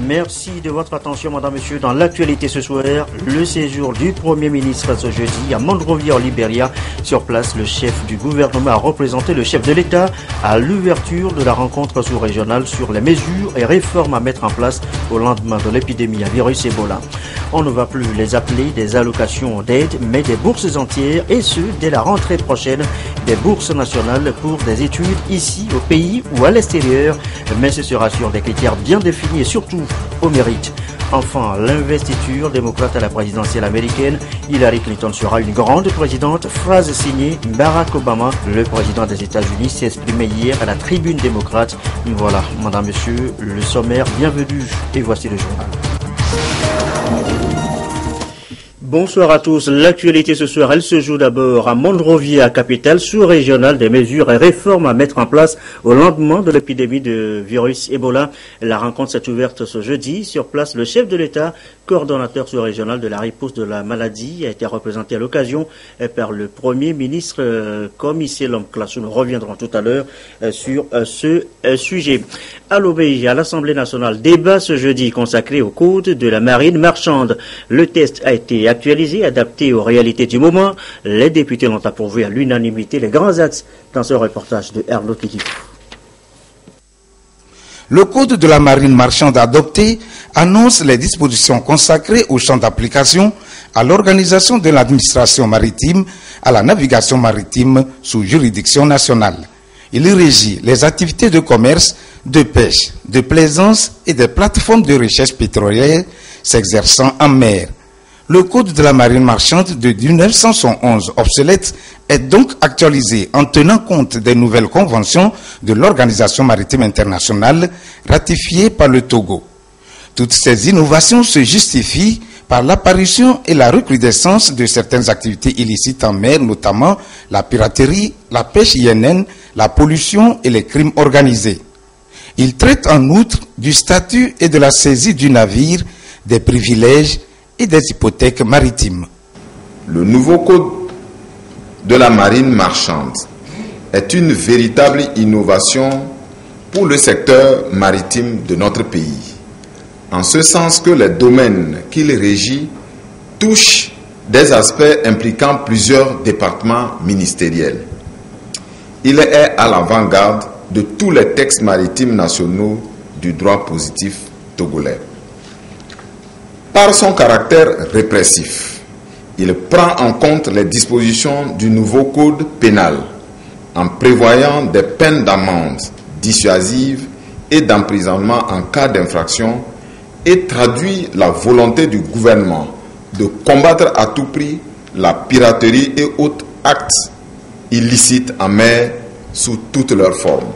Merci de votre attention, madame, monsieur. Dans l'actualité ce soir, le séjour du Premier ministre ce jeudi à Monrovia, au Libéria. Sur place, le chef du gouvernement a représenté le chef de l'État à l'ouverture de la rencontre sous-régionale sur les mesures et réformes à mettre en place au lendemain de l'épidémie à virus Ebola. On ne va plus les appeler des allocations d'aide, mais des bourses entières, et ce, dès la rentrée prochaine, des bourses nationales pour des études ici, au pays ou à l'extérieur. Mais ce sera sur des critères bien définis et surtout au mérite. Enfin, l'investiture démocrate à la présidentielle américaine, Hillary Clinton sera une grande présidente. Phrase signée Barack Obama, le président des États-Unis, s'est exprimé hier à la tribune démocrate. Voilà, madame, monsieur, le sommaire, bienvenue et voici le journal. Bonsoir à tous. L'actualité ce soir, elle se joue d'abord à Monrovia, capitale sous-régionale, des mesures et réformes à mettre en place au lendemain de l'épidémie de virus Ebola. La rencontre s'est ouverte ce jeudi. Sur place, le chef de l'État, coordonnateur sous-régional de la riposte de la maladie, a été représenté à l'occasion par le Premier ministre, comme ici l'homme classe. Nous reviendrons tout à l'heure sur ce sujet. À l'OBI, à l'Assemblée nationale, débat ce jeudi consacré au code de la marine marchande. Le test a été actualisé, adapté aux réalités du moment. Les députés l'ont approuvé à l'unanimité. Les grands axes dans ce reportage de Erlo Kidifou. Le code de la marine marchande adopté annonce les dispositions consacrées au champ d'application, à l'organisation de l'administration maritime, à la navigation maritime sous juridiction nationale. Il régit les activités de commerce, de pêche, de plaisance et des plateformes de recherche pétrolière s'exerçant en mer. Le code de la marine marchande de 1971 obsolète est donc actualisé en tenant compte des nouvelles conventions de l'Organisation maritime internationale ratifiées par le Togo. Toutes ces innovations se justifient par l'apparition et la recrudescence de certaines activités illicites en mer, notamment la piraterie, la pêche INN, la pollution et les crimes organisés. Il traite en outre du statut et de la saisie du navire, des privilèges et des hypothèques maritimes. Le nouveau code de la marine marchande est une véritable innovation pour le secteur maritime de notre pays, en ce sens que les domaines qu'il régit touchent des aspects impliquant plusieurs départements ministériels. Il est à l'avant-garde de tous les textes maritimes nationaux du droit positif togolais. Par son caractère répressif, il prend en compte les dispositions du nouveau code pénal en prévoyant des peines d'amende dissuasives et d'emprisonnement en cas d'infraction et traduit la volonté du gouvernement de combattre à tout prix la piraterie et autres actes illicites en mer sous toutes leurs formes.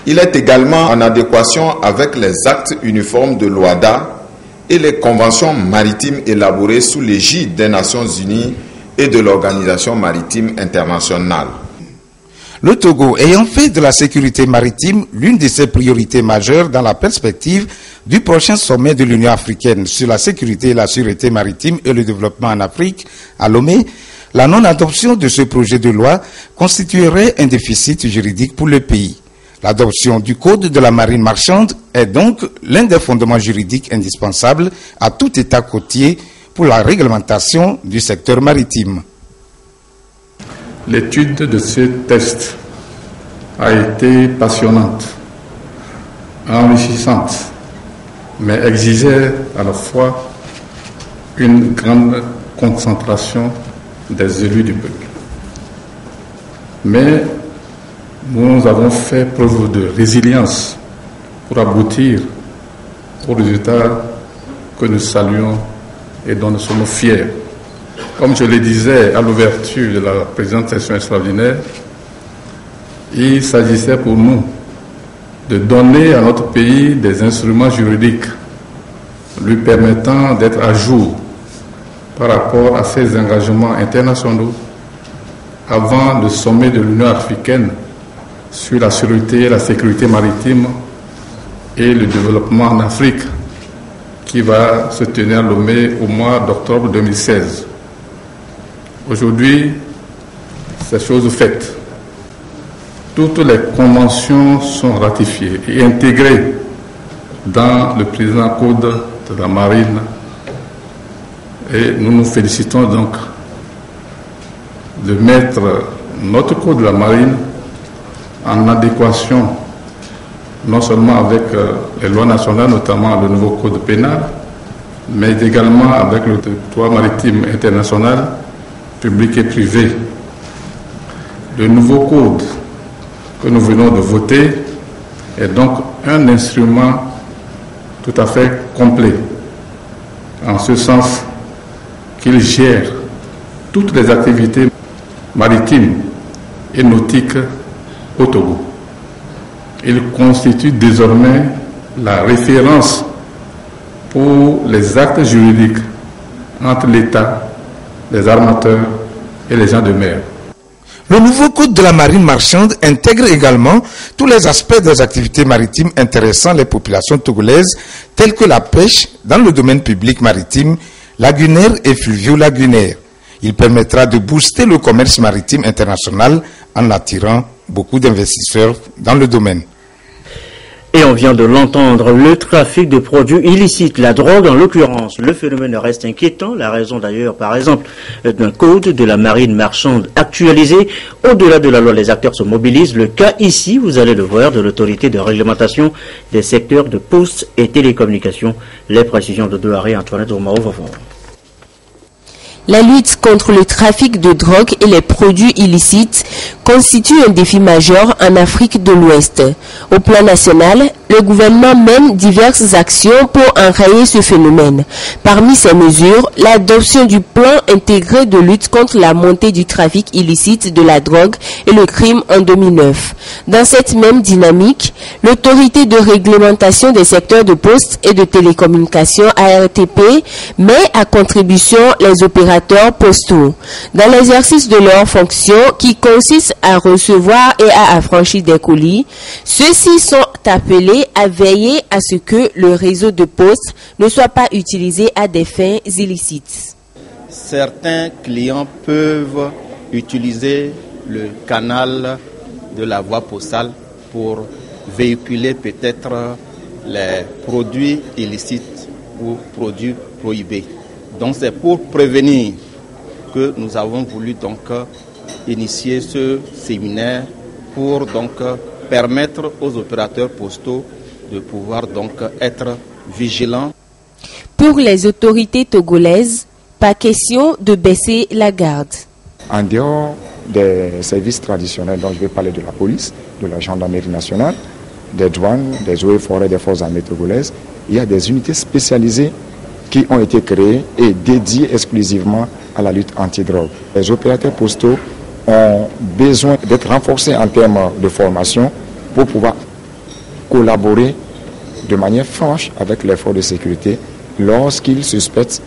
Il est également en adéquation avec les actes uniformes de l'OADA et les conventions maritimes élaborées sous l'égide des Nations Unies et de l'Organisation maritime internationale. Le Togo ayant fait de la sécurité maritime l'une de ses priorités majeures dans la perspective du prochain sommet de l'Union africaine sur la sécurité et la sûreté maritime et le développement en Afrique, à Lomé, la non-adoption de ce projet de loi constituerait un déficit juridique pour le pays. L'adoption du code de la marine marchande est donc l'un des fondements juridiques indispensables à tout État côtier pour la réglementation du secteur maritime. L'étude de ce texte a été passionnante, enrichissante, mais exigeait à la fois une grande concentration des élus du peuple. Mais nous avons fait preuve de résilience pour aboutir aux résultats que nous saluons et dont nous sommes fiers. Comme je le disais à l'ouverture de la présente session extraordinaire, il s'agissait pour nous de donner à notre pays des instruments juridiques lui permettant d'être à jour par rapport à ses engagements internationaux avant le sommet de l'Union africaine sur la sûreté et la sécurité maritime et le développement en Afrique qui va se tenir à Lomé au mois d'octobre 2016. Aujourd'hui, c'est chose faite. Toutes les conventions sont ratifiées et intégrées dans le présent code de la marine et nous nous félicitons donc de mettre notre code de la marine en adéquation non seulement avec les lois nationales, notamment le nouveau code pénal, mais également avec le droit maritime international, public et privé. Le nouveau code que nous venons de voter est donc un instrument tout à fait complet, en ce sens qu'il gère toutes les activités maritimes et nautiques au Togo. Il constitue désormais la référence pour les actes juridiques entre l'État, les armateurs et les gens de mer. Le nouveau code de la marine marchande intègre également tous les aspects des activités maritimes intéressant les populations togolaises, telles que la pêche dans le domaine public maritime, lagunaire et fluvio-lagunaire. Il permettra de booster le commerce maritime international en attirant beaucoup d'investisseurs dans le domaine. Et on vient de l'entendre, le trafic de produits illicites, la drogue en l'occurrence. Le phénomène reste inquiétant, la raison d'ailleurs, par exemple, d'un code de la marine marchande actualisé. Au-delà de la loi, les acteurs se mobilisent. Le cas ici, vous allez le voir, de l'autorité de réglementation des secteurs de poste et télécommunications. Les précisions de Douaré, Antoinette Omao va voir. La lutte contre le trafic de drogue et les produits illicites constitue un défi majeur en Afrique de l'Ouest. Au plan national, le gouvernement mène diverses actions pour enrayer ce phénomène. Parmi ces mesures, l'adoption du plan intégré de lutte contre la montée du trafic illicite de la drogue et le crime en 2009. Dans cette même dynamique, l'autorité de réglementation des secteurs de poste et de télécommunications ARTP met à contribution les opérateurs postaux dans l'exercice de leurs fonctions qui consistent à recevoir et à affranchir des colis. Ceux-ci sont appelés à veiller à ce que le réseau de poste ne soit pas utilisé à des fins illicites. Certains clients peuvent utiliser le canal de la voie postale pour véhiculer peut-être les produits illicites ou produits prohibés. Donc c'est pour prévenir que nous avons voulu donc initier ce séminaire pour donc permettre aux opérateurs postaux de pouvoir donc être vigilants. Pour les autorités togolaises, pas question de baisser la garde. En dehors des services traditionnels, dont je vais parler de la police, de la gendarmerie nationale, des douanes, des eaux et forêts, des forces armées togolaises, il y a des unités spécialisées qui ont été créés et dédiés exclusivement à la lutte anti-drogue. Les opérateurs postaux ont besoin d'être renforcés en termes de formation pour pouvoir collaborer de manière franche avec les forces de sécurité lorsqu'ils suspectent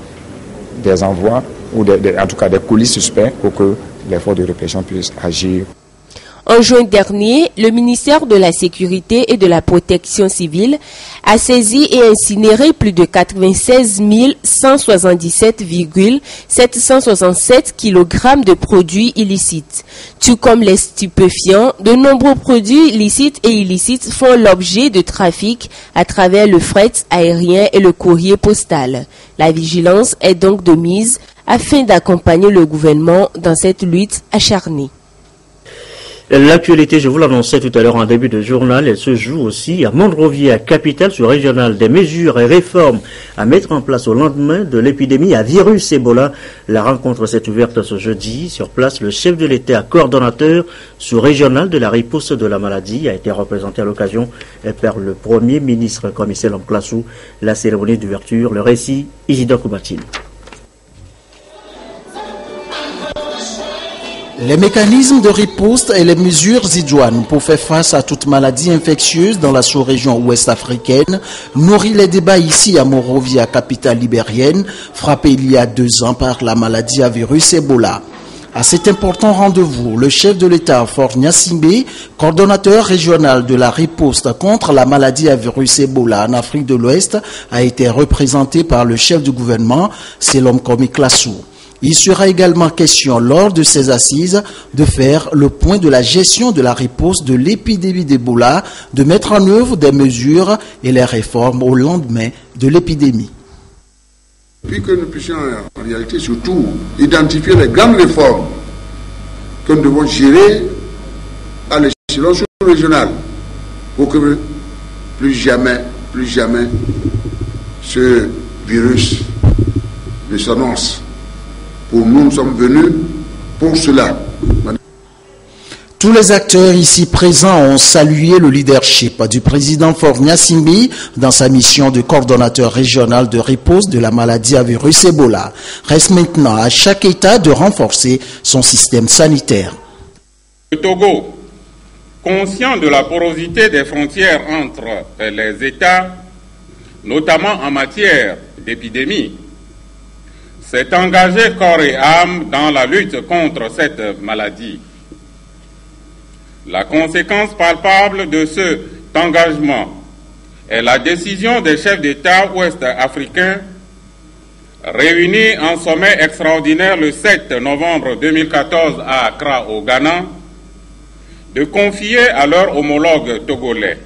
des envois ou en tout cas des colis suspects pour que les forces de répression puissent agir. En juin dernier, le ministère de la Sécurité et de la Protection civile a saisi et incinéré plus de 96 177,767 kg de produits illicites. Tout comme les stupéfiants, de nombreux produits licites et illicites font l'objet de trafic à travers le fret aérien et le courrier postal. La vigilance est donc de mise afin d'accompagner le gouvernement dans cette lutte acharnée. L'actualité, je vous l'annonçais tout à l'heure en début de journal, elle se joue aussi à Monrovia, capitale sous-régionale. Des mesures et réformes à mettre en place au lendemain de l'épidémie à virus Ebola. La rencontre s'est ouverte ce jeudi. Sur place, le chef de l'État, coordonnateur sous-régional de la riposte de la maladie, a été représenté à l'occasion par le Premier ministre commissaire Lomklassou. La cérémonie d'ouverture, le récit, Isidore Koubatine. Les mécanismes de riposte et les mesures idoines pour faire face à toute maladie infectieuse dans la sous-région ouest africaine nourrit les débats ici à Monrovia, capitale libérienne, frappée il y a 2 ans par la maladie à virus Ebola. À cet important rendez-vous, le chef de l'État, Fort Gnassingbé, coordonnateur régional de la riposte contre la maladie à virus Ebola en Afrique de l'Ouest, a été représenté par le chef du gouvernement, Selom Lomklassou. Il sera également question lors de ces assises de faire le point de la gestion de la riposte de l'épidémie d'Ebola, de mettre en œuvre des mesures et les réformes au lendemain de l'épidémie. Puis que nous puissions en réalité surtout identifier les grandes réformes que nous devons gérer à l'échelon sous-régional pour que plus jamais ce virus ne s'annonce. Pour nous, nous sommes venus pour cela. Tous les acteurs ici présents ont salué le leadership du président Faure Gnassingbé dans sa mission de coordonnateur régional de riposte de la maladie à virus Ebola. Reste maintenant à chaque État de renforcer son système sanitaire. Le Togo, conscient de la porosité des frontières entre les États, notamment en matière d'épidémie, s'est engagé corps et âme dans la lutte contre cette maladie. La conséquence palpable de cet engagement est la décision des chefs d'État ouest-africains réunis en sommet extraordinaire le 7 novembre 2014 à Accra, au Ghana, de confier à leurs homologues togolais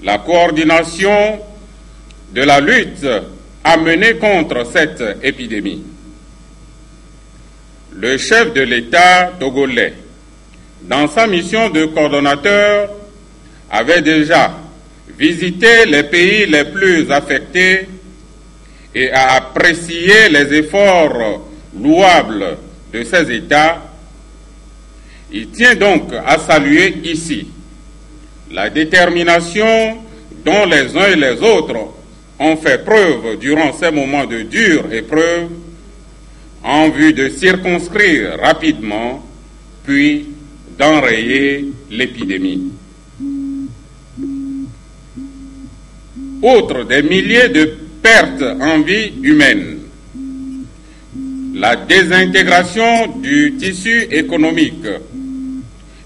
la coordination de la lutte à mener contre cette épidémie. Le chef de l'État togolais, dans sa mission de coordonnateur, avait déjà visité les pays les plus affectés et a apprécié les efforts louables de ces États. Il tient donc à saluer ici la détermination dont les uns et les autres ont fait preuve durant ces moments de dure épreuve en vue de circonscrire rapidement puis d'enrayer l'épidémie. Outre des milliers de pertes en vie humaine, la désintégration du tissu économique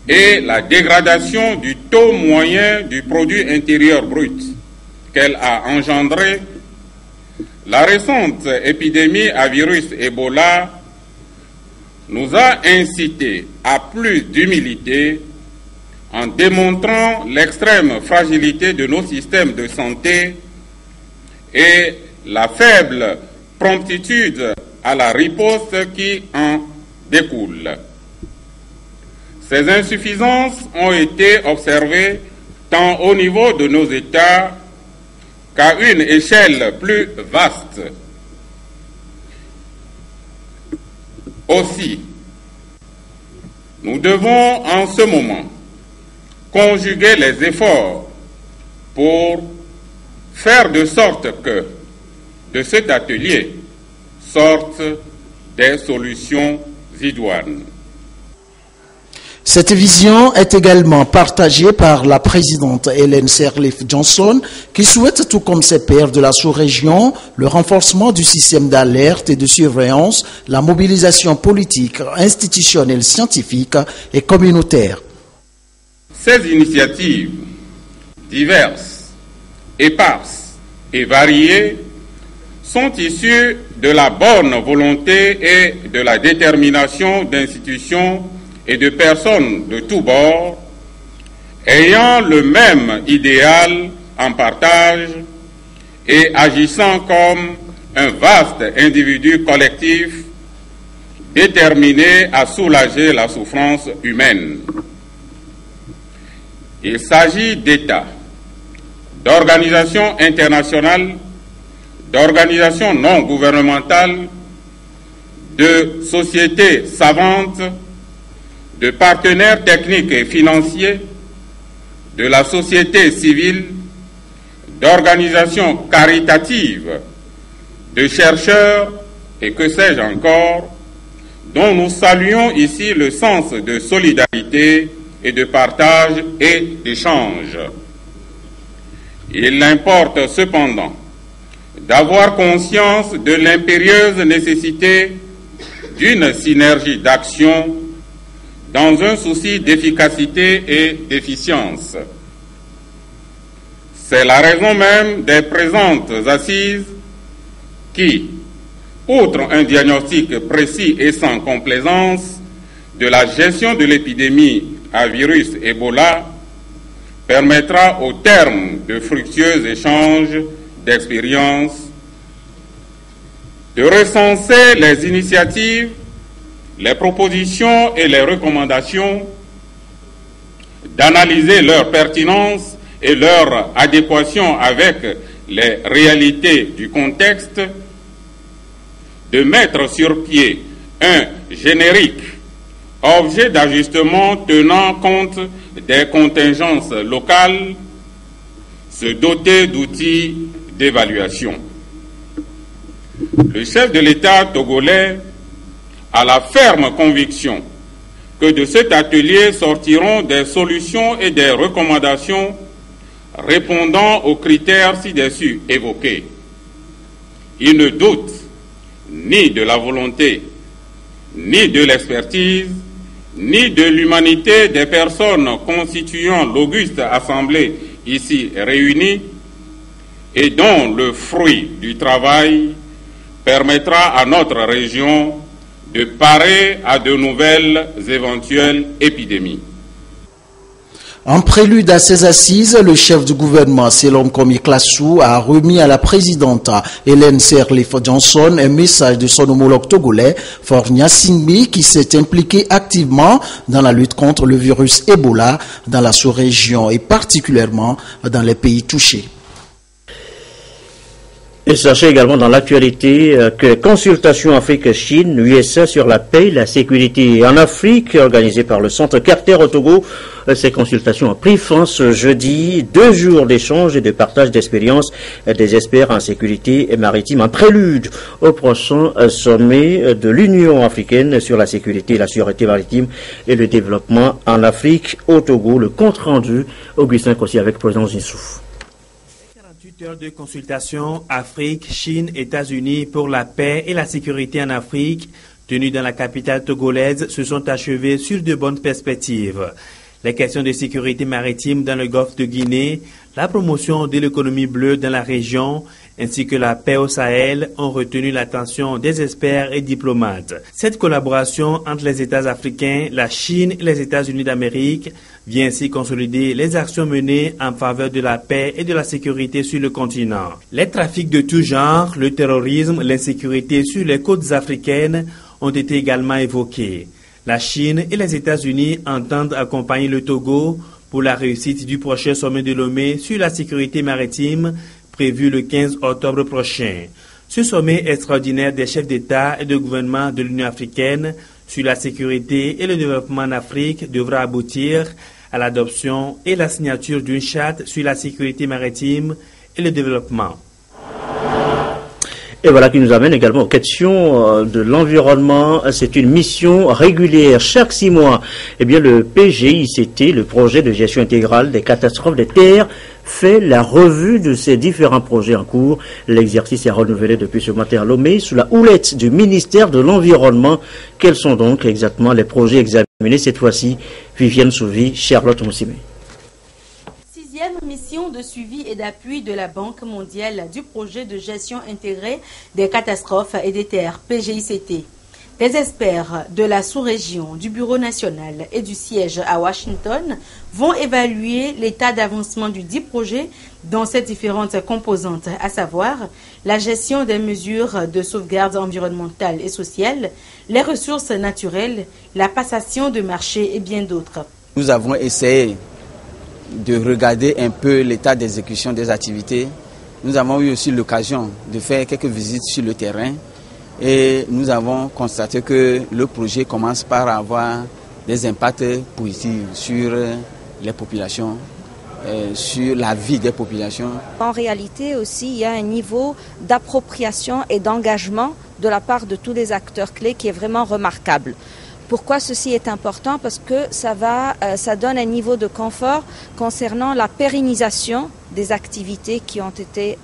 et la dégradation du taux moyen du produit intérieur brut qu'elle a engendré, la récente épidémie à virus Ebola nous a incité à plus d'humilité en démontrant l'extrême fragilité de nos systèmes de santé et la faible promptitude à la riposte qui en découle. Ces insuffisances ont été observées tant au niveau de nos États qu'à une échelle plus vaste. Aussi, nous devons en ce moment conjuguer les efforts pour faire de sorte que de cet atelier sortent des solutions idoines. Cette vision est également partagée par la présidente Ellen Sirleaf Johnson, qui souhaite, tout comme ses pairs de la sous-région, le renforcement du système d'alerte et de surveillance, la mobilisation politique, institutionnelle, scientifique et communautaire. Ces initiatives diverses, éparses et variées sont issues de la bonne volonté et de la détermination d'institutions et de personnes de tous bords, ayant le même idéal en partage et agissant comme un vaste individu collectif déterminé à soulager la souffrance humaine. Il s'agit d'États, d'organisations internationales, d'organisations non gouvernementales, de sociétés savantes, de partenaires techniques et financiers, de la société civile, d'organisations caritatives, de chercheurs et que sais-je encore, dont nous saluons ici le sens de solidarité et de partage et d'échange. Il importe cependant d'avoir conscience de l'impérieuse nécessité d'une synergie d'action dans un souci d'efficacité et d'efficience. C'est la raison même des présentes assises qui, outre un diagnostic précis et sans complaisance de la gestion de l'épidémie à virus Ebola, permettra au terme de fructueux échanges d'expériences de recenser les initiatives, les propositions et les recommandations, d'analyser leur pertinence et leur adéquation avec les réalités du contexte, de mettre sur pied un générique objet d'ajustement tenant compte des contingences locales, se doter d'outils d'évaluation. Le chef de l'État togolais a la ferme conviction que de cet atelier sortiront des solutions et des recommandations répondant aux critères ci-dessus évoqués. Il ne doute ni de la volonté, ni de l'expertise, ni de l'humanité des personnes constituant l'auguste assemblée ici réunie et dont le fruit du travail permettra à notre région de parer à de nouvelles éventuelles épidémies. En prélude à ces assises, le chef du gouvernement, Selom Komi-Klassou, a remis à la présidente Hélène Sirleaf Johnson un message de son homologue togolais, Faure Gnassingbé, qui s'est impliqué activement dans la lutte contre le virus Ebola dans la sous-région et particulièrement dans les pays touchés. Et sachez également dans l'actualité que les consultations Afrique-Chine, USA sur la paix et la sécurité en Afrique, organisées par le Centre Carter au Togo, ces consultations ont pris fin ce jeudi. 2 jours d'échange et de partage d'expériences des experts en sécurité maritime en prélude au prochain sommet de l'Union africaine sur la sécurité, la sûreté maritime et le développement en Afrique au Togo. Le compte rendu, Augustin Kossi avec Président Zinsouf. 48 heures de consultation Afrique, Chine, États-Unis pour la paix et la sécurité en Afrique, tenues dans la capitale togolaise, se sont achevées sur de bonnes perspectives. Les questions de sécurité maritime dans le golfe de Guinée, la promotion de l'économie bleue dans la région, ainsi que la paix au Sahel ont retenu l'attention des experts et diplomates. Cette collaboration entre les États africains, la Chine et les États-Unis d'Amérique vient ainsi consolider les actions menées en faveur de la paix et de la sécurité sur le continent. Les trafics de tout genre, le terrorisme, l'insécurité sur les côtes africaines ont été également évoqués. La Chine et les États-Unis entendent accompagner le Togo pour la réussite du prochain sommet de Lomé sur la sécurité maritime prévu le 15 octobre prochain. Ce sommet extraordinaire des chefs d'État et de gouvernement de l'Union africaine sur la sécurité et le développement en Afrique devra aboutir à l'adoption et la signature d'une charte sur la sécurité maritime et le développement. Et voilà qui nous amène également aux questions de l'environnement. C'est une mission régulière. Chaque 6 mois, eh bien, le PGICT, le projet de gestion intégrale des catastrophes des terres, fait la revue de ces différents projets en cours. L'exercice est renouvelé depuis ce matin à Lomé sous la houlette du ministère de l'Environnement. Quels sont donc exactement les projets examinés cette fois-ci? Viviane Souvi, Charlotte Moussimé. Mission de suivi et d'appui de la Banque mondiale du projet de gestion intégrée des catastrophes et des terres PGICT. Des experts de la sous-région, du Bureau national et du siège à Washington vont évaluer l'état d'avancement du dit projet dans ses différentes composantes, à savoir la gestion des mesures de sauvegarde environnementale et sociale, les ressources naturelles, la passation de marché et bien d'autres. Nous avons essayé de regarder un peu l'état d'exécution des activités. Nous avons eu aussi l'occasion de faire quelques visites sur le terrain et nous avons constaté que le projet commence par avoir des impacts positifs sur les populations, sur la vie des populations. En réalité aussi, il y a un niveau d'appropriation et d'engagement de la part de tous les acteurs clés qui est vraiment remarquable. Pourquoi ceci est important? Parce que ça donne un niveau de confort concernant la pérennisation des activités qui ont été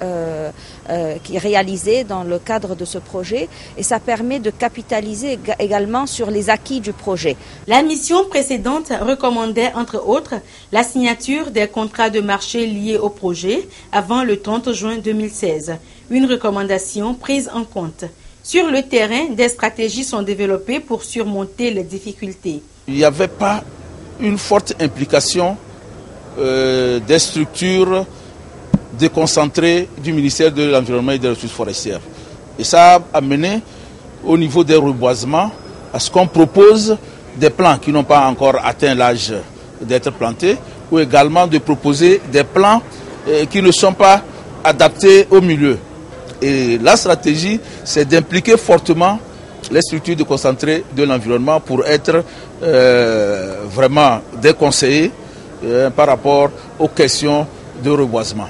réalisées dans le cadre de ce projet et ça permet de capitaliser également sur les acquis du projet. La mission précédente recommandait entre autres la signature des contrats de marché liés au projet avant le 30 juin 2016. Une recommandation prise en compte. Sur le terrain, des stratégies sont développées pour surmonter les difficultés. Il n'y avait pas une forte implication des structures déconcentrées du ministère de l'Environnement et des Ressources forestières. Et ça a amené au niveau des reboisements à ce qu'on propose des plants qui n'ont pas encore atteint l'âge d'être plantés, ou également de proposer des plants qui ne sont pas adaptés au milieu. Et la stratégie, c'est d'impliquer fortement les structures déconcentrées de l'environnement pour être vraiment des conseillers par rapport aux questions de reboisement.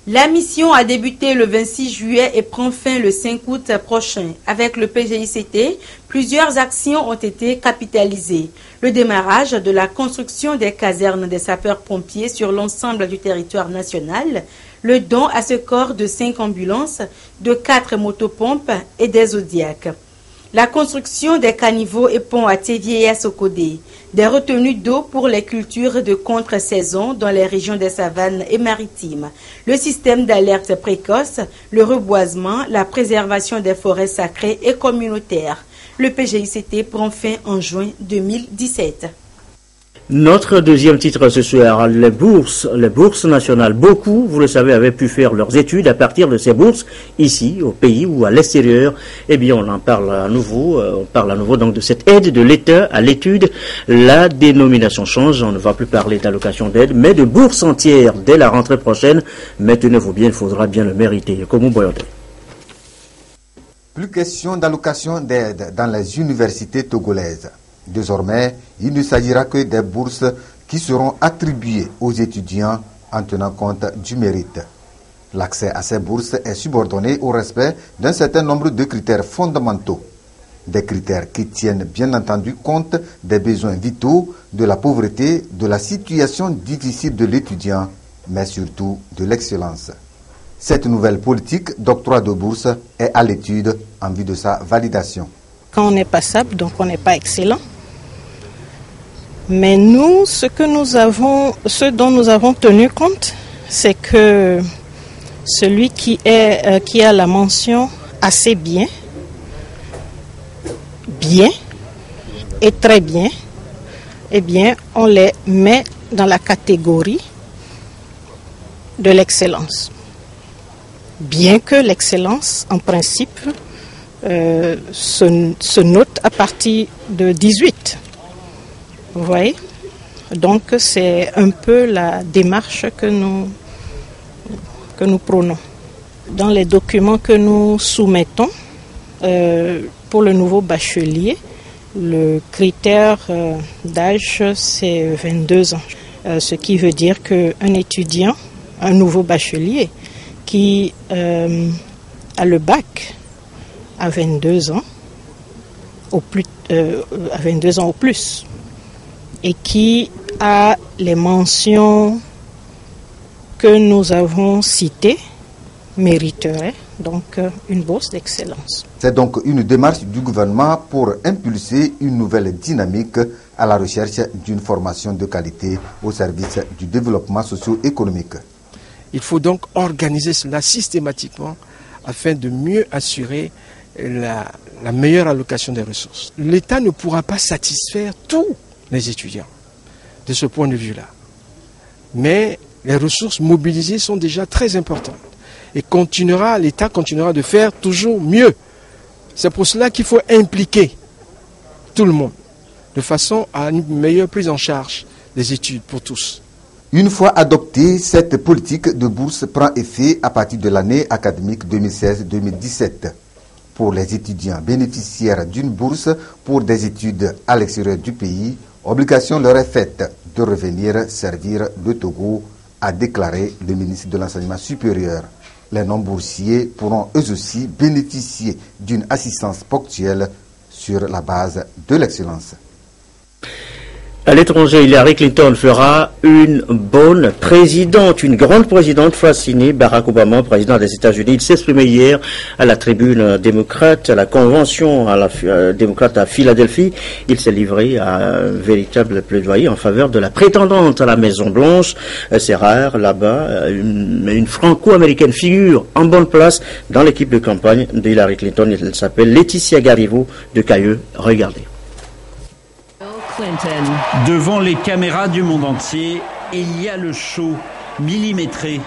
La mission a débuté le 26 juillet et prend fin le 5 août prochain. Avec le PGICT, plusieurs actions ont été capitalisées. Le démarrage de la construction des casernes des sapeurs-pompiers sur l'ensemble du territoire national, le don à ce corps de 5 ambulances, de 4 motopompes et des zodiacs. La construction des caniveaux et ponts à Tévié et à Sokodé, des retenues d'eau pour les cultures de contre-saison dans les régions des savanes et maritimes, le système d'alerte précoce, le reboisement, la préservation des forêts sacrées et communautaires. Le PGICT prend fin en juin 2017. Notre deuxième titre ce soir, les bourses nationales. Beaucoup, vous le savez, avaient pu faire leurs études à partir de ces bourses, ici, au pays ou à l'extérieur. Eh bien, on parle à nouveau donc de cette aide de l'État à l'étude. La dénomination change, on ne va plus parler d'allocation d'aide, mais de bourse entière dès la rentrée prochaine. Mais tenez-vous bien, il faudra bien le mériter. Comment Boyote? Plus question d'allocation d'aide dans les universités togolaises. Désormais, il ne s'agira que des bourses qui seront attribuées aux étudiants en tenant compte du mérite. L'accès à ces bourses est subordonné au respect d'un certain nombre de critères fondamentaux. Des critères qui tiennent bien entendu compte des besoins vitaux, de la pauvreté, de la situation difficile de l'étudiant, mais surtout de l'excellence. Cette nouvelle politique d'octroi de bourse est à l'étude en vue de sa validation. Quand on est passable, donc on n'est pas excellent. Mais nous, ce dont nous avons tenu compte, c'est que celui qui a la mention assez bien, bien et très bien, eh bien, on les met dans la catégorie de l'excellence. Bien que l'excellence, en principe, se note à partir de 18. Vous voyez? Donc c'est un peu la démarche que nous prônons. Dans les documents que nous soumettons pour le nouveau bachelier, le critère d'âge c'est 22 ans. Ce qui veut dire qu'un étudiant, un nouveau bachelier qui a le bac à 22 ans au plus, et qui a les mentions que nous avons citées, mériterait donc une bourse d'excellence. C'est donc une démarche du gouvernement pour impulser une nouvelle dynamique à la recherche d'une formation de qualité au service du développement socio-économique. Il faut donc organiser cela systématiquement afin de mieux assurer la meilleure allocation des ressources. L'État ne pourra pas satisfaire tous les étudiants de ce point de vue-là. Mais les ressources mobilisées sont déjà très importantes. Et l'État continuera de faire toujours mieux. C'est pour cela qu'il faut impliquer tout le monde, de façon à une meilleure prise en charge des études pour tous. Une fois adoptée, cette politique de bourse prend effet à partir de l'année académique 2016-2017. Pour les étudiants bénéficiaires d'une bourse pour des études à l'extérieur du pays, obligation leur est faite de revenir servir le Togo, a déclaré le ministre de l'Enseignement supérieur. Les non-boursiers pourront eux aussi bénéficier d'une assistance ponctuelle sur la base de l'excellence. À l'étranger, Hillary Clinton fera une bonne présidente, une grande présidente fascinée. Barack Obama, président des États-Unis, il s'exprimait hier à la tribune démocrate, à la convention démocrate à Philadelphie. Il s'est livré à un véritable plaidoyer en faveur de la prétendante à la Maison-Blanche. C'est rare là-bas, une franco-américaine figure en bonne place dans l'équipe de campagne d'Hillary Clinton. Elle s'appelle Laetitia Garivo de Cailleux. Regardez. Devant les caméras du monde entier, il y a le show millimétré.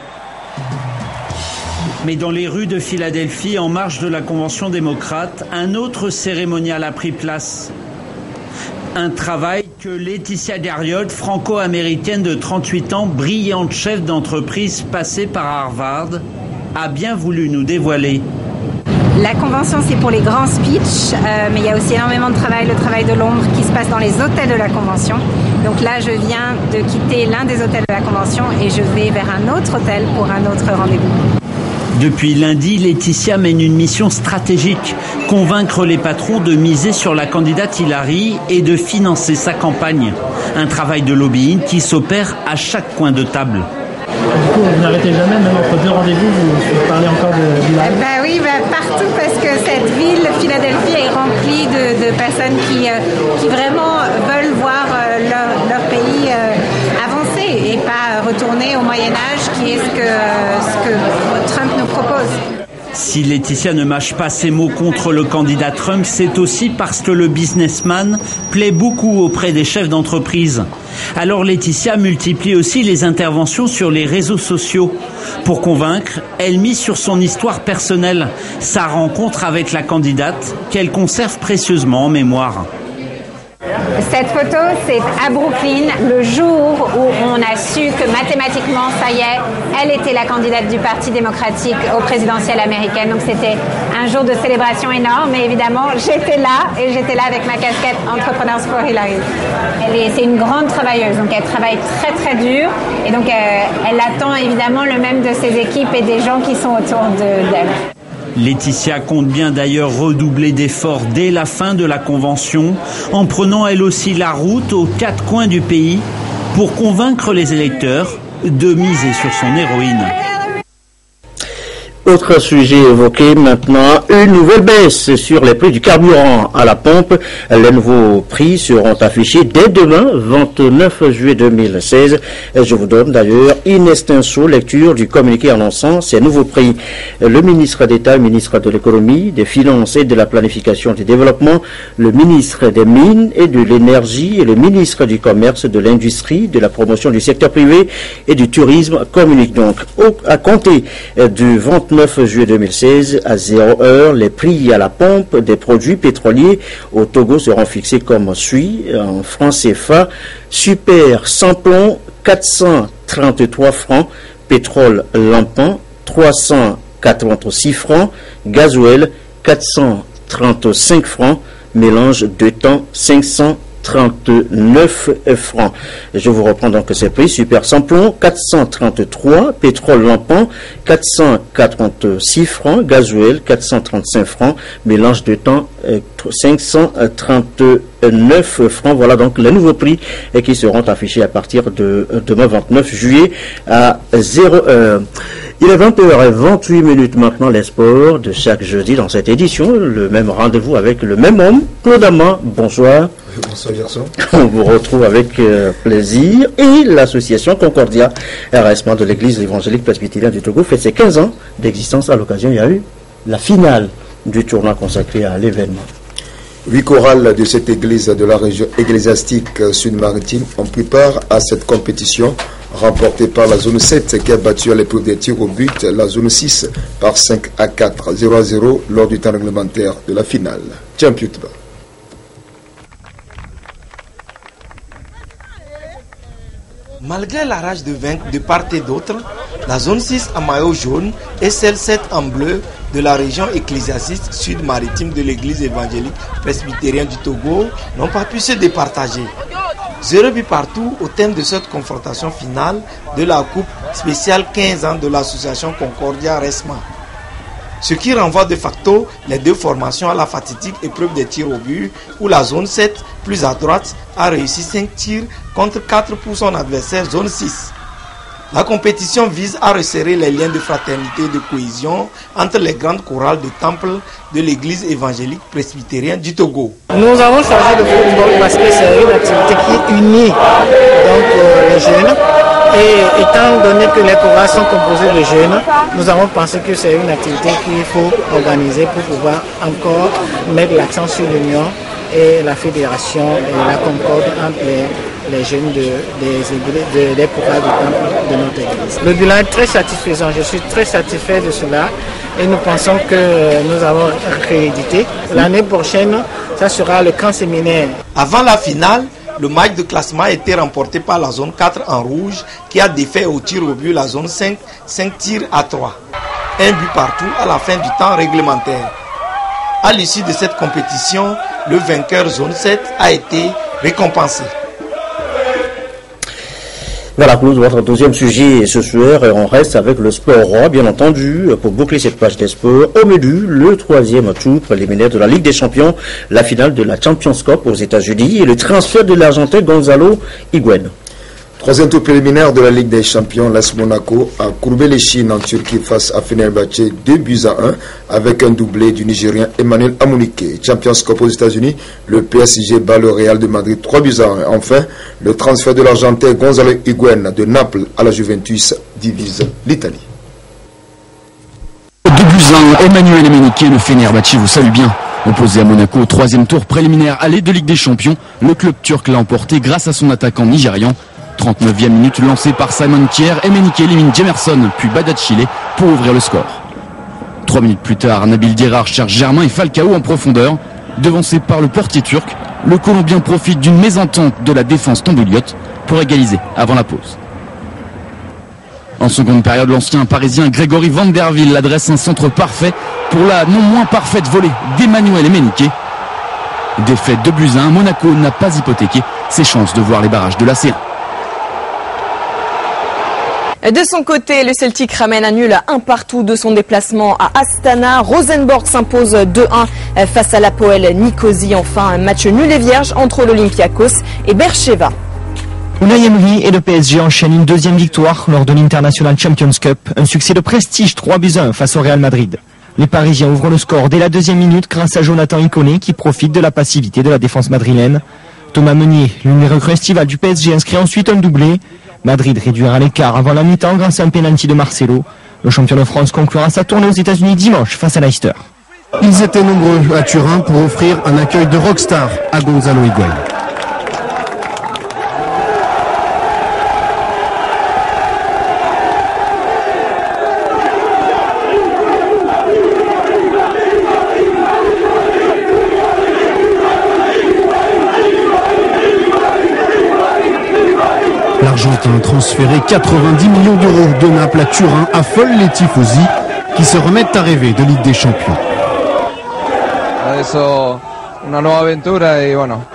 Mais dans les rues de Philadelphie, en marge de la Convention démocrate, un autre cérémonial a pris place. Un travail que Laetitia Gariot, franco-américaine de 38 ans, brillante chef d'entreprise passée par Harvard, a bien voulu nous dévoiler. La convention, c'est pour les grands speeches, mais il y a aussi énormément de travail, le travail de l'ombre qui se passe dans les hôtels de la convention. Donc là, je viens de quitter l'un des hôtels de la convention et je vais vers un autre hôtel pour un autre rendez-vous. Depuis lundi, Laetitia mène une mission stratégique, convaincre les patrons de miser sur la candidate Hillary et de financer sa campagne. Un travail de lobbying qui s'opère à chaque coin de table. Du coup, vous n'arrêtez jamais, même entre deux rendez-vous, vous parlez encore de Hillary? Oui, partout, parce que cette ville, Philadelphie, est remplie de personnes qui vraiment veulent voir leur pays avancer et pas retourner au Moyen-Âge, qui est ce que Trump nous propose. Si Laetitia ne mâche pas ses mots contre le candidat Trump, c'est aussi parce que le businessman plaît beaucoup auprès des chefs d'entreprise. Alors Laetitia multiplie aussi les interventions sur les réseaux sociaux. Pour convaincre, elle mise sur son histoire personnelle, sa rencontre avec la candidate qu'elle conserve précieusement en mémoire. Cette photo, c'est à Brooklyn, le jour où on a su que mathématiquement, ça y est, elle était la candidate du Parti démocratique au présidentiel américain. Donc c'était un jour de célébration énorme et évidemment, j'étais là avec ma casquette Entrepreneurs for Hillary. C'est une grande travailleuse, donc elle travaille très très dur et donc elle attend évidemment le même de ses équipes et des gens qui sont autour d'elle. Laetitia compte bien d'ailleurs redoubler d'efforts dès la fin de la convention, en prenant elle aussi la route aux quatre coins du pays pour convaincre les électeurs de miser sur son héroïne. Autre sujet évoqué maintenant, une nouvelle baisse sur les prix du carburant à la pompe. Les nouveaux prix seront affichés dès demain, 29 juillet 2016. Je vous donne d'ailleurs in extenso lecture du communiqué annonçant ces nouveaux prix. Le ministre d'État, le ministre de l'Économie, des Finances et de la Planification du Développement, le ministre des Mines et de l'Énergie et le ministre du Commerce, de l'Industrie, de la Promotion du secteur privé et du Tourisme communiquent donc à compter du 29 juillet 2016 à 0h, les prix à la pompe des produits pétroliers au Togo seront fixés comme suit. En francs CFA, super sans plomb 433 francs, pétrole lampant 386 francs, gasoil 435 francs, mélange de temps 539 francs. Je vous reprends donc ces prix. Super sans plomb 433, pétrole lampant 446 francs, gasoil 435 francs, mélange de temps 539 francs. Voilà donc les nouveaux prix qui seront affichés à partir de demain 29 juillet à 0h. Il est 20h28 maintenant, les sports de chaque jeudi dans cette édition. Le même rendez-vous avec le même homme, Claude Amand. Bonsoir. Bonsoir Gerson. On vous retrouve avec plaisir. Et l'association Concordia, RSM de l'église évangélique presbytérienne du Togo, fait ses 15 ans d'existence. À l'occasion, il y a eu la finale du tournoi consacré à l'événement. 8 chorales de cette église de la région ecclésiastique sud-maritime ont pris part à cette compétition remportée par la zone 7 qui a battu à l'épreuve des tirs au but la zone 6 par 5-4, 0-0 lors du temps réglementaire de la finale. Champion-Tuba. Malgré la rage de vaincre de part et d'autre, la zone 6 en maillot jaune et celle 7 en bleu de la région ecclésiastique sud-maritime de l'église évangélique presbytérienne du Togo n'ont pas pu se départager. 0 but partout au thème de cette confrontation finale de la coupe spéciale 15 ans de l'association Concordia Resma. Ce qui renvoie de facto les deux formations à la fatidique épreuve des tirs au but où la zone 7, plus à droite, a réussi 5 tirs contre 4 pour son adversaire zone 6. La compétition vise à resserrer les liens de fraternité et de cohésion entre les grandes chorales de temple de l'église évangélique presbytérienne du Togo. Nous avons choisi le football parce que c'est une activité qui unit les jeunes. Et étant donné que les chorales sont composées de jeunes, nous avons pensé que c'est une activité qu'il faut organiser pour pouvoir encore mettre l'accent sur l'union et la fédération et la concorde entre les jeunes des chorales du temple de notre église. Le bilan est très satisfaisant, je suis très satisfait de cela et nous pensons que nous avons réédité. L'année prochaine, ça sera le grand séminaire. Avant la finale, le match de classement a été remporté par la zone 4 en rouge qui a défait au tir au but la zone 5 tirs à 3. Un but partout à la fin du temps réglementaire. À l'issue de cette compétition, le vainqueur zone 7 a été récompensé. Voilà pour votre deuxième sujet ce soir. On reste avec le sport roi, bien entendu, pour boucler cette page des sports. Au menu, le troisième tour préliminaire de la Ligue des Champions, la finale de la Champions Cup aux États-Unis et le transfert de l'Argentin Gonzalo Higuaín. Troisième tour préliminaire de la Ligue des Champions, l'AS Monaco a courbé les Chines en Turquie face à Fenerbahçe 2-1 avec un doublé du Nigérien Emmanuel Amunike. Champions Cup aux États-Unis, le PSG bat le Real de Madrid 3-1. Enfin, le transfert de l'Argentin Gonzalo Higuaín de Naples à la Juventus divise l'Italie. 2-1, Emmanuel Amunike, le Fenerbahçe vous salue bien. Opposé à Monaco au troisième tour préliminaire aller de Ligue des Champions, le club turc l'a emporté grâce à son attaquant nigérian. 39e minute lancé par Simon Kjær, Emenike élimine Jemerson puis Badachile pour ouvrir le score. 3 minutes plus tard, Nabil Dirar cherche Germain et Falcao en profondeur. Devancé par le portier turc, le Colombien profite d'une mésentente de la défense tombouillotte pour égaliser avant la pause. En seconde période, l'ancien parisien Grégory Van der Ville adresse un centre parfait pour la non moins parfaite volée d'Emmanuel Emenike. Défaite 2-1, Monaco n'a pas hypothéqué ses chances de voir les barrages de la C1. De son côté, le Celtic ramène un nul à 1-1 de son déplacement à Astana. Rosenborg s'impose 2-1 face à l'Apoel Nicosie. Enfin, un match nul et vierge entre l'Olympiakos et Beersheva. Unai Emery et le PSG enchaînent une deuxième victoire lors de l'International Champions Cup. Un succès de prestige 3-1 face au Real Madrid. Les Parisiens ouvrent le score dès la deuxième minute grâce à Jonathan Iconé qui profite de la passivité de la défense madrilène. Thomas Meunier, l'une des recrues estivales du PSG, inscrit ensuite un doublé. Madrid réduira l'écart avant la mi-temps grâce à un pénalty de Marcelo. Le champion de France conclura sa tournée aux États-Unis dimanche face à Leicester. Ils étaient nombreux à Turin pour offrir un accueil de rockstar à Gonzalo Higuaín. L'Argentin transféré 90 millions d'euros de Naples à Turin affole les tifosi qui se remettent à rêver de Ligue des Champions. Adesso una nuova avventura e bueno,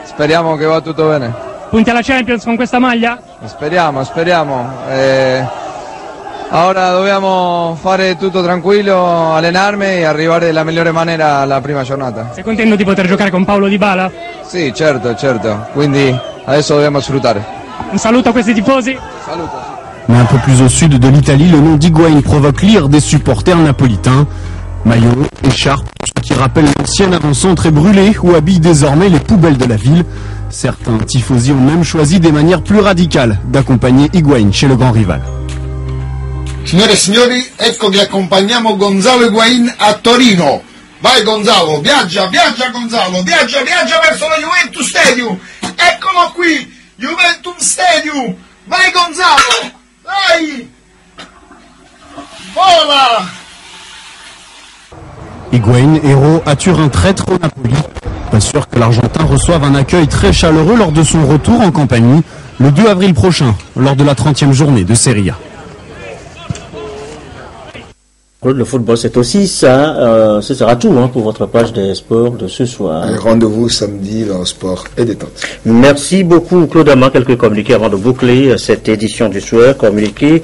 speriamo che va tutto bene. Punti alla Champions con questa maglia? Speriamo. Ora dobbiamo fare tutto tranquillo, allenarmi e arrivare nella migliore maniera alla prima giornata. Sei contento di poter giocare con Paolo Dybala? Sì, certo. Quindi adesso dobbiamo sfruttare. Un saluto a questi tifosi. Saluto. Mais un peu plus au sud de l'Italie, le nom d'Higuaín provoque l'ire des supporters napolitains. Maillot, écharpe, ce qui rappelle l'ancien avant-centre est brûlé ou habille désormais les poubelles de la ville. Certains tifosi ont même choisi des manières plus radicales d'accompagner Higuaín chez le grand rival. Signore e signori, ecco che accompagniamo Gonzalo Higuaín a Torino. Vai Gonzalo, viaggia Gonzalo, viaggia verso la Juventus Stadium. Eccolo qui, Juventus Stadium. Vai Gonzalo, vai. Vola. Higuaín, héros à Turin, traître au Napoli. Pas sûr que l'Argentin reçoive un accueil très chaleureux lors de son retour en campagne le 2 avril prochain, lors de la 30e journée de Serie A. Le football, c'est aussi ça. Ce sera tout pour votre page des sports de ce soir. Rendez-vous samedi dans Sport et Détente. Merci beaucoup, Claude Amand. Quelques communiqués avant de boucler cette édition du soir. Communiqué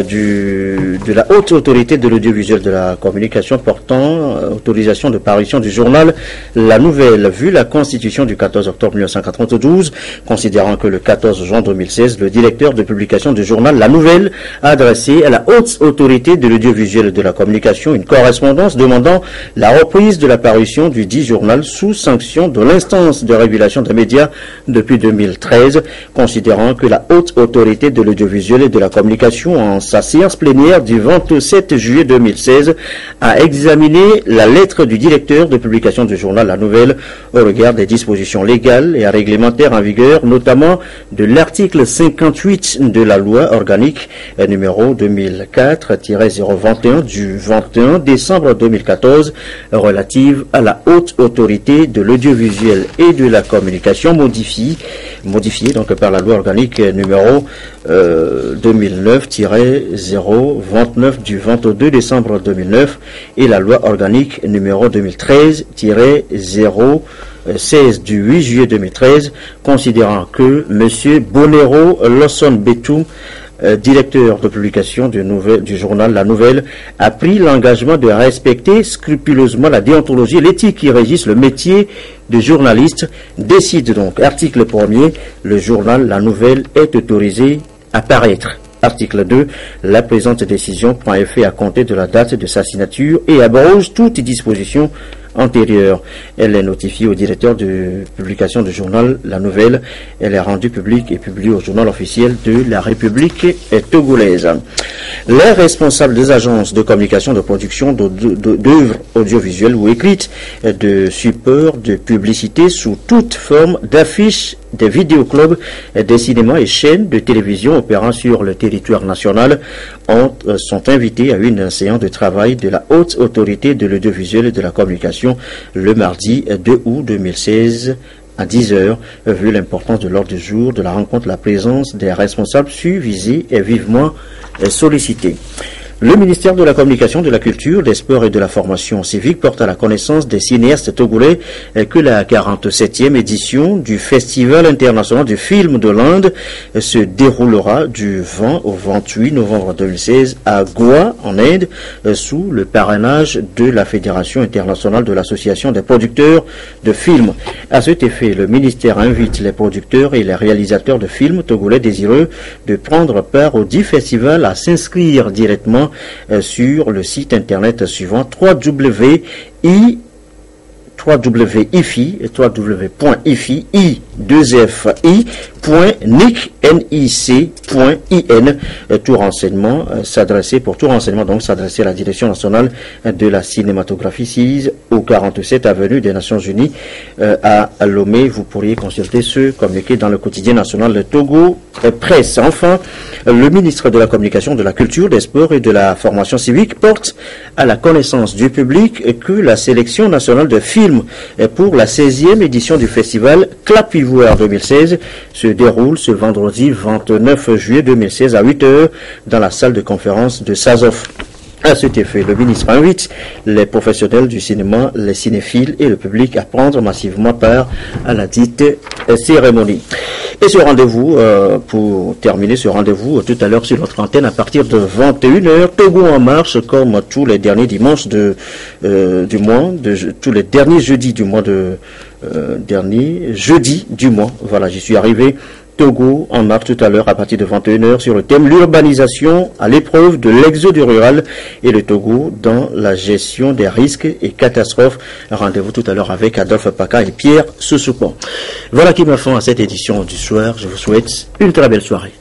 du de la haute autorité de l'audiovisuel de la communication portant autorisation de parution du journal La Nouvelle, vu la constitution du 14 octobre 1992, considérant que le 14 juin 2016, le directeur de publication du journal La Nouvelle a adressé à la haute autorité de l'audiovisuel de la communication une correspondance demandant la reprise de la parution du dit journal sous sanction de l'instance de régulation des médias depuis 2013, considérant que la haute autorité de l'audiovisuel et de la communication, en sa séance plénière du 27 juillet 2016, a examiné la lettre du directeur de publication du journal La Nouvelle au regard des dispositions légales et réglementaires en vigueur, notamment de l'article 58 de la loi organique numéro 2004-021 du 21 décembre 2014 relative à la haute autorité de l'audiovisuel et de la communication, modifiée donc par la loi organique numéro 2009-029 du 22 décembre 2009 et la loi organique numéro 2013-016 du 8 juillet 2013, considérant que M. Bonero Lawson Betum, directeur de publication du journal La Nouvelle, a pris l'engagement de respecter scrupuleusement la déontologie et l'éthique qui régissent le métier de journaliste, décide donc, article 1er, le journal La Nouvelle est autorisé à paraître. Article 2, la présente décision prend effet à compter de la date de sa signature et abroge toute disposition antérieure. Elle est notifiée au directeur de publication du journal La Nouvelle. Elle est rendue publique et publiée au journal officiel de la République togolaise. Les responsables des agences de communication de production d'œuvres audiovisuelles ou écrites, de supports, de publicité sous toute forme, d'affiches, des vidéoclubs, des cinémas et chaînes de télévision opérant sur le territoire national sont invités à une séance de travail de la haute autorité de l'audiovisuel et de la communication le mardi 2 août 2016 à 10h, vu l'importance de l'ordre du jour de la rencontre, la présence des responsables visés est vivement sollicitée. Le ministère de la Communication, de la Culture, des Sports et de la Formation civique porte à la connaissance des cinéastes togolais que la 47e édition du Festival international du film de l'Inde se déroulera du 20 au 28 novembre 2016 à Goa, en Inde, sous le parrainage de la Fédération internationale de l'Association des producteurs de films. À cet effet, le ministère invite les producteurs et les réalisateurs de films togolais désireux de prendre part au dit festival à s'inscrire directement sur le site internet suivant www.ifi.nic.in. Tout renseignement s'adresser à la Direction nationale de la cinématographie sise au 47 avenue des Nations Unies à Lomé. Vous pourriez consulter ce communiqué dans le quotidien national de Togo Presse. Enfin, le ministre de la Communication, de la Culture, des Sports et de la Formation civique porte à la connaissance du public que la sélection nationale de films pour la 16e édition du festival Clap Ivoire 2016 se déroule ce vendredi 29 juillet 2016 à 8h dans la salle de conférence de Sazov. À cet effet, le ministre invite les professionnels du cinéma, les cinéphiles et le public à prendre massivement part à la dite cérémonie. Et ce rendez-vous, pour terminer ce rendez-vous, tout à l'heure sur notre antenne à partir de 21h, Togo en marche comme tous les derniers dimanches du mois, tous les derniers jeudis du mois Voilà, j'y suis arrivé. Togo en marche tout à l'heure à partir de 21h sur le thème l'urbanisation à l'épreuve de l'exode rural et le Togo dans la gestion des risques et catastrophes. Rendez-vous tout à l'heure avec Adolphe Paka et Pierre Soussoupan. Voilà qui me fait à cette édition du soir. Je vous souhaite une très belle soirée.